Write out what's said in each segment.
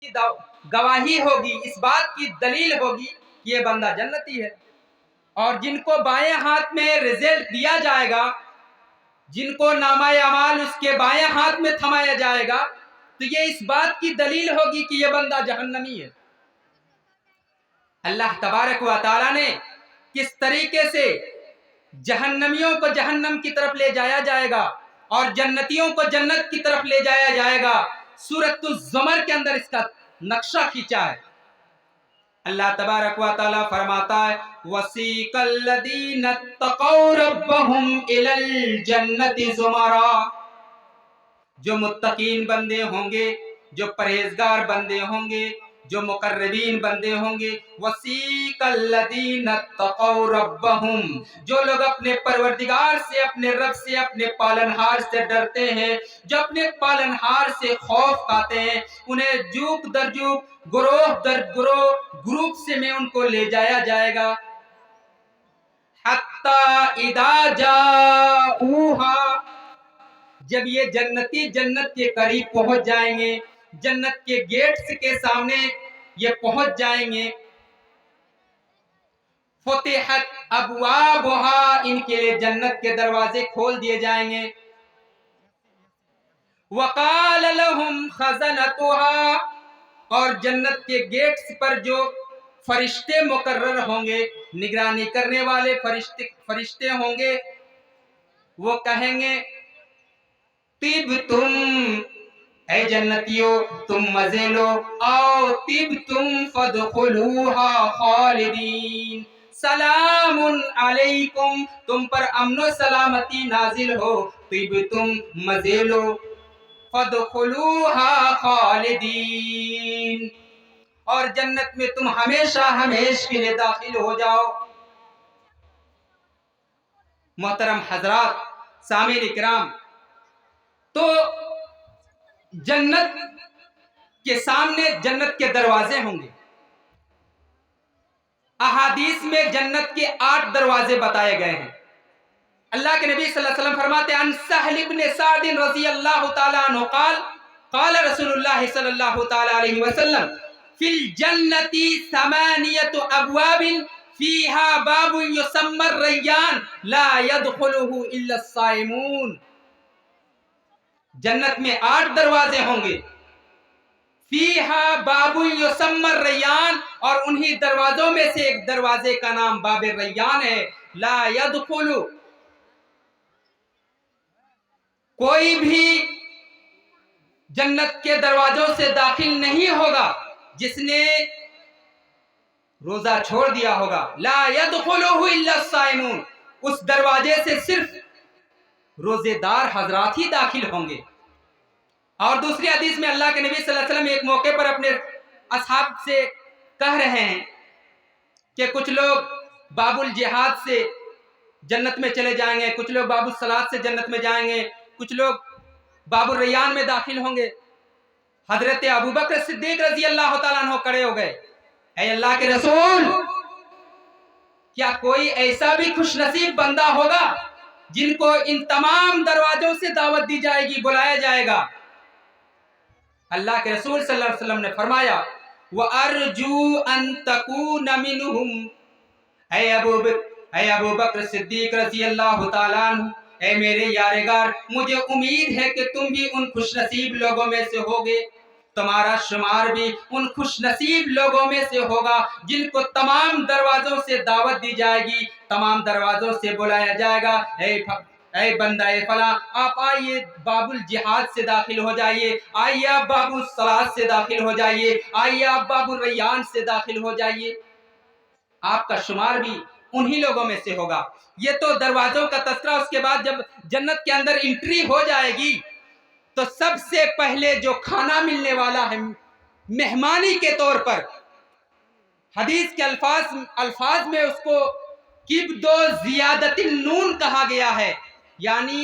کی گواہی ہوگی، اس بات کی دلیل ہوگی کہ یہ بندہ جنتی ہے۔ اور جن کو بائیں ہاتھ میں رزلٹ دیا جائے گا، جن کو نامہ اعمال اس کے بائیں ہاتھ میں تھمایا جائے گا، تو یہ اس بات کی دلیل ہوگی کہ یہ بندہ جہنمی ہے۔ اللہ تبارک و تعالیٰ نے کس طریقے سے جہنمیوں کو جہنم کی طرف لے جایا جائے گا اور جنتیوں کو جنت کی طرف لے جایا جائے گا، سورۃ الزمر کے اندر اس کا نقشہ کھینچا ہے۔ اللہ تبارک و تعالیٰ فرماتا ہے وَسِيقَ الَّذِينَ اتَّقَوْا رَبَّهُمْ إِلَى الْجَنَّةِ زُمَرًا، جو متقین بندے ہوں گے، جو پرہیزگار بندے ہوں گے، جو مقربین بندے ہوں گے، وَسِيقَ الَّذِينَ اتَّقَوْا رَبَّهُمْ، جو لوگ اپنے پروردگار سے، اپنے رب سے، اپنے پالنہار سے ڈرتے ہیں، جو اپنے پالنہار سے خوف کھاتے ہیں، انہیں جوک در جوک، گروہ در گروہ، گروپ سے میں ان کو لے جایا جائے گا۔ حَتَّى إِذَا جَاءُوهَا، جب یہ جنتی جنت کے قریب پہنچ جائیں گے، جنت کے گیٹس کے سامنے یہ پہنچ جائیں گے، فتحت ابوابها، ان کے لیے جنت کے دروازے کھول دیے جائیں گے۔ وقال لهم خزنتها، اور جنت کے گیٹس پر جو فرشتے مقرر ہوں گے، نگرانی کرنے والے فرشتے ہوں گے، وہ کہیں گے طِبْتُمْ، اے جنتیو تم مزے لو، آؤ طِبْتُمْ فَادْخُلُوهَا خَالِدِينَ، سلام علیکم، تم پر امن و سلامتی نازل ہو، طِبْتُمْ مزے لو، فَادْخُلُوهَا خَالِدِينَ، اور جنت میں تم ہمیشہ ہمیش کے لیے داخل ہو جاؤ۔ محترم حضرات، سامعین اکرام، تو جنت کے سامنے جنت کے دروازے ہوں گے۔ احادیث میں جنت کے 8 دروازے بتائے گئے ہیں۔ اللہ کے نبی صلی اللہ علیہ وسلم فرماتے ہیں عن سہل بن سعد رضی اللہ تعالیٰ عنہ قال قال رسول اللہ صلی اللہ تعالیٰ علیہ وسلم فی الجنة 8 ابواب فیہا باب یسمى الریان لا يدخلہ الا الصائمون، جنت میں 8 دروازے ہوں گے، فیہا باب یسمى الریان، اور انہی دروازوں میں سے ایک دروازے کا نام باب ریان ہے، لا يدخل، کوئی بھی جنت کے دروازوں سے داخل نہیں ہوگا جس نے روزہ چھوڑ دیا ہوگا، لا يدخلہ الا الصائمون، اس دروازے سے صرف روزے دار حضرات ہی داخل ہوں گے۔ اور دوسری حدیث میں اللہ کے نبی صلی اللہ علیہ وسلم ایک موقع پر اپنے اصحاب سے کہہ رہے ہیں کہ کچھ لوگ باب الجہاد سے جنت میں چلے جائیں گے، کچھ لوگ باب الصلاۃ سے جنت میں جائیں گے، کچھ لوگ باب الریان میں داخل ہوں گے۔ حضرت ابوبکر صدیق رضی اللہ تعالیٰ عنہ کھڑے ہو گئے، اے اللہ کے رسول، کیا کوئی ایسا بھی خوش نصیب بندہ ہوگا جن کو ان تمام دروازوں سے دعوت دی جائے گی، بلایا جائے گا؟ اللہ کے رسول صلی اللہ علیہ وسلم نے فرمایا وَأَرْجُو أَن تَكُونَ مِنْهُمْ، اے ابو بکر صدیق رضی اللہ تعالیٰ عنہ، اے میرے یارگار، مجھے امید ہے کہ تم بھی ان خوش نصیب لوگوں میں سے ہوگے، تمہارا شمار بھی ان خوش نصیب لوگوں میں سے ہوگا جن کو تمام دروازوں سے دعوت دی جائے گی، تمام دروازوں سے بلایا جائے گا، اے بندہ فلاں، آپ آئیے باب الجہاد سے داخل ہو جائیے، آئیے آپ باب الصلاۃ سے داخل ہو جائیے، آئیے آپ باب الریان سے داخل ہو جائیے، آپ کا شمار بھی انہی لوگوں میں سے ہوگا۔ یہ تو دروازوں کا تذکرہ، اس کے بعد جب جنت کے اندر انٹری ہو جائے گی تو سب سے پہلے جو کھانا ملنے والا ہے مہمانی کے طور پر، حدیث کے الفاظ میں اس کو کبد و زیادت النون کہا گیا ہے، یعنی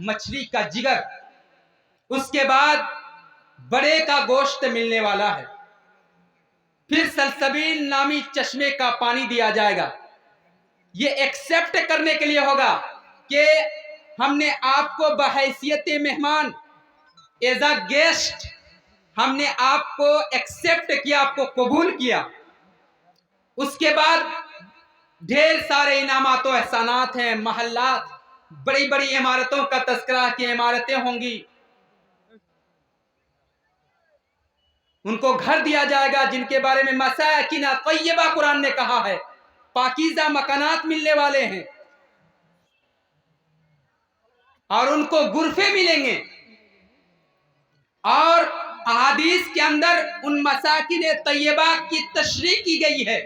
مچھلی کا جگر، اس کے بعد بڑے کا گوشت ملنے والا ہے، پھر سلسبیل نامی چشمے کا پانی دیا جائے گا۔ یہ ایکسیپٹ کرنے کے لیے ہوگا کہ ہم نے آپ کو بحیثیت مہمان، ایز اے گیسٹ ہم نے آپ کو ایکسیپٹ کیا، آپ کو قبول کیا، اس کے بعد ڈھیر سارے انعامات و احسانات ہیں، محلات، بڑی بڑی عمارتوں کا تذکرہ کہ عمارتیں ہوں گی، ان کو گھر دیا جائے گا جن کے بارے میں مساکن طیبہ قرآن نے کہا ہے، پاکیزہ مکانات ملنے والے ہیں، اور ان کو غرفے ملیں گے، اور احادیث کے اندر ان مساکن طیبہ کی تشریح کی گئی ہے۔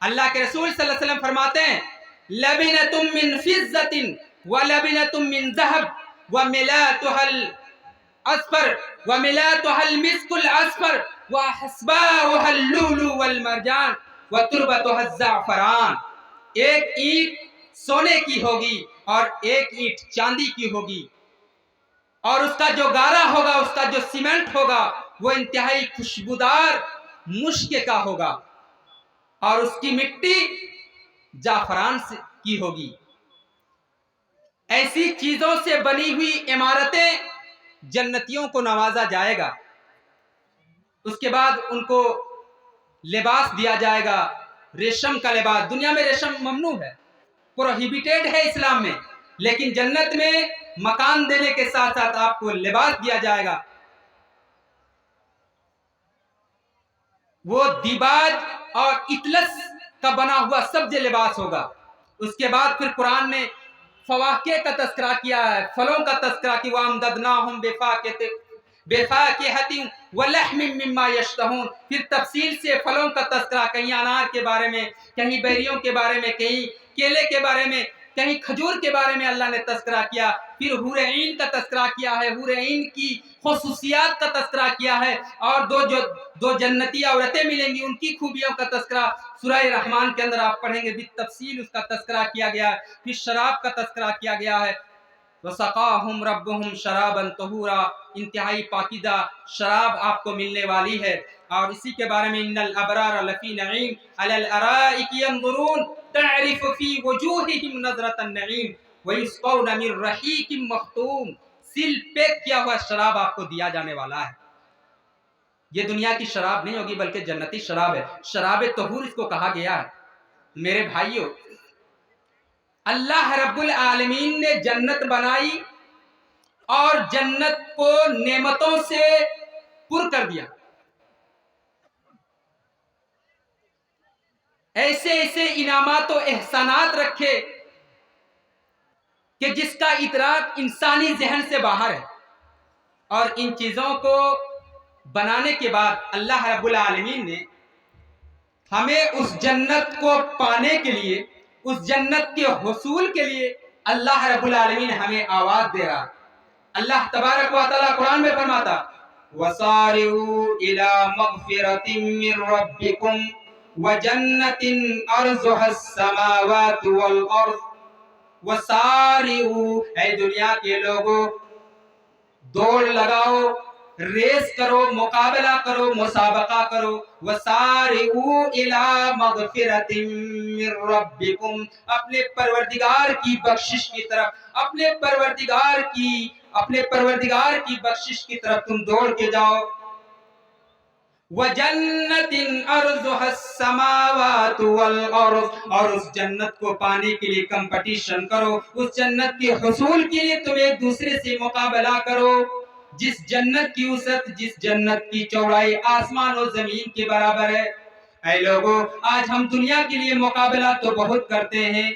اللہ کے رسول صلی اللہ علیہ وسلم فرماتے ہیں لبنۃ من فضۃ ولبنۃ من ذهب وملاتها الاصفر وملاتها المسك الاصفر وحسباؤها اللؤلؤ والمرجان وتربتها الزعفران، ایک اینٹ سونے کی ہوگی اور ایک اینٹ چاندی کی ہوگی، اور اس کا جو گارا ہوگا، اس کا جو سیمنٹ ہوگا، وہ انتہائی خوشبودار مشک کا ہوگا، اور اس کی مٹی زعفران کی ہوگی۔ ایسی چیزوں سے بنی ہوئی عمارتیں جنتیوں کو نوازا جائے گا، اس کے بعد ان کو لباس دیا جائے گا، ریشم کا لباس۔ دنیا میں ریشم ممنوع ہے، پروہیبیٹڈ ہے اسلام میں، لیکن جنت میں مکان دینے کے ساتھ ساتھ آپ کو لباس دیا جائے گا، وہ دیباج اور اطلس کا بنا ہوا سبز لباس ہوگا۔ اس کے بعد پھر قرآن نے فواکہ کا تذکرہ کیا ہے، پھلوں کا تذکرہ کیا، وَأَمْدَدْنَاهُمْ بِفَاكِهَةٍ وَلَحْمٍ مِّمَّا يَشْتَهُونَ، پھر تفصیل سے پھلوں کا تذکرہ، کہیں انار کے بارے میں، کہیں بیریوں کے بارے میں، کہیں کیلے کے بارے میں، کہیں کھجور کے بارے میں اللہ نے تذکرہ کیا، پھر حور عین کا تذکرہ کیا ہے، حور عین کی خصوصیات کا تذکرہ کیا ہے، اور دو جنتی عورتیں ملیں گی، ان کی خوبیوں کا تذکرہ سورہ رحمان کے اندر آپ پڑھیں گے، بالتفصیل اس کا تذکرہ کیا گیا ہے۔ پھر شراب کا تذکرہ کیا گیا ہے، وَسَقَاهُمْ رَبُّهُمْ شَرَابًا طَهُورًا، انتہائی پاکیزہ شراب آپ کو ملنے والی ہے۔ اور اسی کے بارے میں ان الابرار لفی نعیم علی الارائک ینظرون تعرف فی وجوہہم نظرۃ النعیم ویسقون من رحیق مختوم، سیل پیک کیا ہوا شراب آپ کو دیا جانے والا ہے۔ یہ دنیا کی شراب نہیں ہوگی بلکہ جنتی شراب ہے، شراب طہور اس کو کہا گیا ہے۔ میرے بھائیوں، اللہ رب العالمین نے جنت بنائی اور جنت کو نعمتوں سے پر کر دیا، ایسے ایسے انعامات و احسانات رکھے کہ جس کا ادراک انسانی ذہن سے باہر ہے، اور ان چیزوں کو بنانے کے بعد اللہ رب العالمین نے ہمیں اس جنت کو پانے کے لیے، اس جنت کے حصول کے لیے اللہ رب العالمین ہمیں آواز دے رہا۔ اللہ تبارک و تعالیٰ قرآن میں فرماتا وَسَارِعُوا إِلَى مَغْفِرَةٍ مِّن رَّبِّكُمْ وَجَنَّةٍ عَرْضُهَا السَّمَاوَاتُ وَالْأَرْضُ وَسَارِعُوا، اے دنیا کے لوگوں دوڑ لگاؤ، ریس کرو، مقابلہ کرو، مسابقہ کرو، وَسَارِعُوا إِلَى مَغْفِرَةٍ مِّن رَّبِّكُمْ، اپنے پروردگار کی بخشش کی طرف، اپنے پروردگار کی بخشش کی طرف تم دوڑ کے جاؤ۔ وَجَنَّةٍ عَرْضُهَا السَّمَاوَاتُ وَالْأَرْضُ، اور اس جنت کو پانے کے لیے کمپٹیشن کرو، اس جنت کے حصول کے لیے تم ایک دوسرے سے مقابلہ کرو۔ جس جنت کی وسعت، جس جنت کی چوڑائی آسمان و زمین کے برابر ہے۔ اے لوگوں، آج ہم دنیا کے لیے مقابلہ تو بہت کرتے ہیں،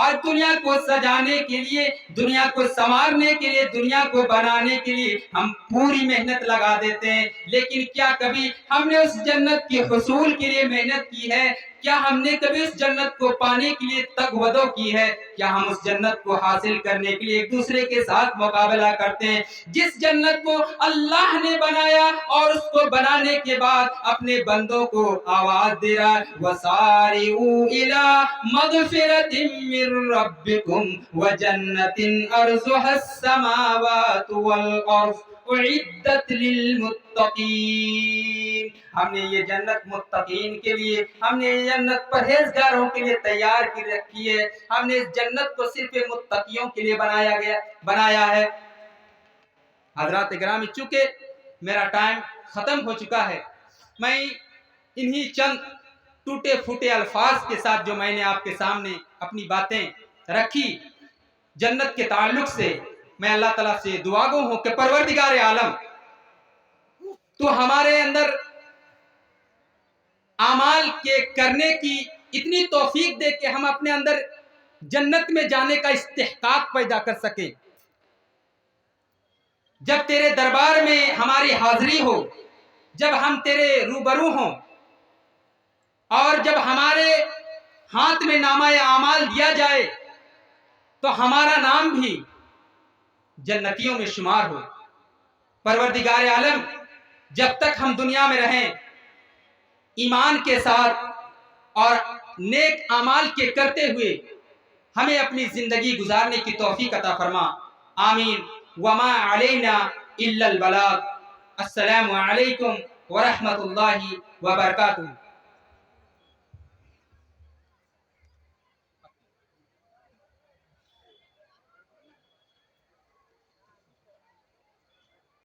اور دنیا کو سجانے کے لیے، دنیا کو سنوارنے کے لیے، دنیا کو بنانے کے لیے ہم پوری محنت لگا دیتے ہیں، لیکن کیا کبھی ہم نے اس جنت کے حصول کے لیے محنت کی ہے؟ کیا ہم نے کبھی اس جنت کو پانے کے لیے تگ و دو کی ہے؟ کیا ہم اس جنت کو حاصل کرنے کے لیے ایک دوسرے کے ساتھ مقابلہ کرتے ہیں؟ جس جنت کو اللہ نے بنایا اور اس کو بنانے کے بعد اپنے بندوں کو آواز دے رہا ہے وَسَارِعُوا إِلَى مَغْفِرَةٍ مِّن رَّبِّكُمْ وَجَنَّةٍ عَرْضُهَا السَّمَاوَاتُ وَالْأَرْضُ اعدت للمتقین، ہم نے یہ جنت متقین کے لیے، ہم نے یہ جنت پرہیزگاروں کے لیے تیار کی رکھی ہے، ہم نے اس جنت کو صرف متقیوں کے لیے بنایا ہے۔ حضرات گرامی، چونکہ میرا ٹائم ختم ہو چکا ہے۔ میں انہی چند ٹوٹے پھوٹے الفاظ کے ساتھ جو میں نے آپ کے سامنے اپنی باتیں رکھی جنت کے تعلق سے، میں اللہ تعالیٰ سے دعا گو ہوں کہ پروردگار عالم تو ہمارے اندر اعمال کے کرنے کی اتنی توفیق دے کہ ہم اپنے اندر جنت میں جانے کا استحقاق پیدا کر سکیں۔ جب تیرے دربار میں ہماری حاضری ہو، جب ہم تیرے روبرو ہوں، اور جب ہمارے ہاتھ میں نامہ اعمال دیا جائے تو ہمارا نام بھی جنتیوں میں شمار ہو۔ پروردگار عالم جب تک ہم دنیا میں رہیں ایمان کے ساتھ اور نیک اعمال کے کرتے ہوئے ہمیں اپنی زندگی گزارنے کی توفیق عطا فرما، آمین۔ وما علینا الا البلاغ۔ السلام علیکم ورحمۃ اللہ وبرکاتہ۔